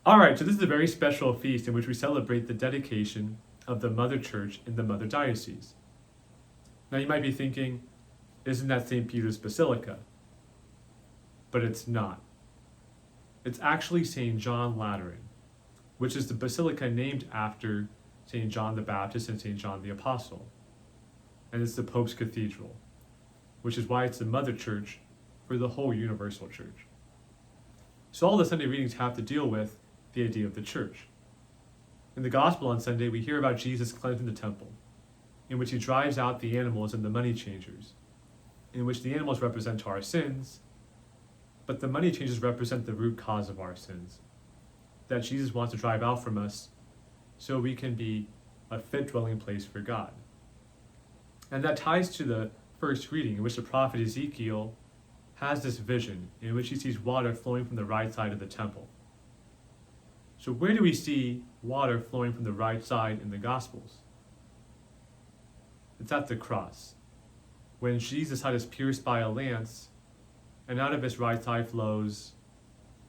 All right, so this is a very special feast in which we celebrate the dedication of the Mother Church in the Mother Diocese. Now you might be thinking, isn't that St. Peter's Basilica? But it's not. It's actually St. John Lateran, which is the basilica named after St. John the Baptist and St. John the Apostle. And it's the Pope's Cathedral, which is why it's the Mother Church for the whole Universal Church. So all the Sunday readings have to deal with the idea of the church. In the Gospel on Sunday, we hear about Jesus cleansing the temple, in which he drives out the animals and the money changers, in which the animals represent our sins, but the money changers represent the root cause of our sins, that Jesus wants to drive out from us so we can be a fit dwelling place for God. And that ties to the first reading, in which the prophet Ezekiel has this vision in which he sees water flowing from the right side of the temple. So where do we see water flowing from the right side in the Gospels? It's at the cross, when Jesus' side is pierced by a lance, and out of his right side flows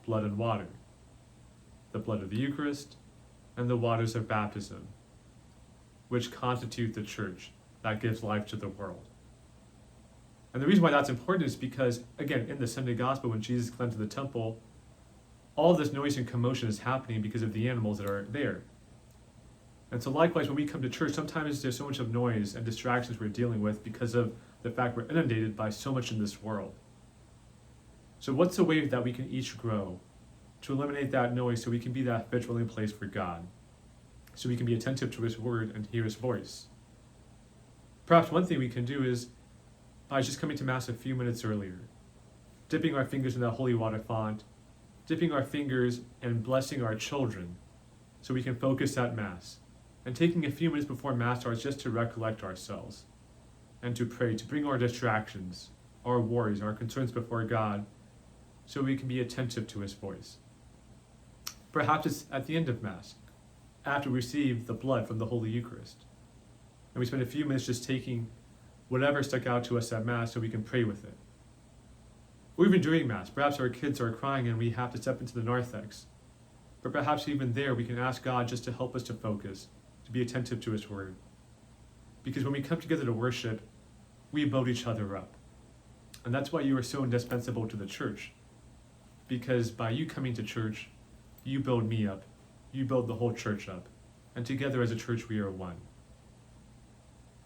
blood and water, the blood of the Eucharist and the waters of baptism, which constitute the church that gives life to the world. And the reason why that's important is because, again, in the Sunday Gospel, when Jesus cleansed the temple, all this noise and commotion is happening because of the animals that are there. And so likewise, when we come to church, sometimes there's so much of noise and distractions we're dealing with because of the fact we're inundated by so much in this world. So what's the way that we can each grow to eliminate that noise so we can be that fit dwelling place for God, so we can be attentive to his word and hear his voice? Perhaps one thing we can do is by just coming to Mass a few minutes earlier, dipping our fingers in that holy water font, dipping our fingers and blessing our children so we can focus at Mass, and taking a few minutes before Mass starts just to recollect ourselves and to pray, to bring our distractions, our worries, our concerns before God so we can be attentive to his voice. Perhaps it's at the end of Mass, after we receive the blood from the Holy Eucharist, and we spend a few minutes just taking whatever stuck out to us at Mass so we can pray with it. Or even during Mass, perhaps our kids are crying and we have to step into the narthex. But perhaps even there we can ask God just to help us to focus, to be attentive to his word. Because when we come together to worship, we build each other up. And that's why you are so indispensable to the church. Because by you coming to church, you build me up, you build the whole church up. And together as a church we are one.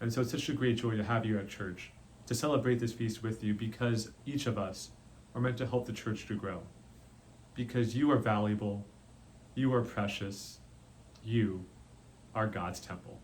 And so it's such a great joy to have you at church, to celebrate this feast with you, because each of us are meant to help the church to grow. Because you are valuable, you are precious, you are God's temple.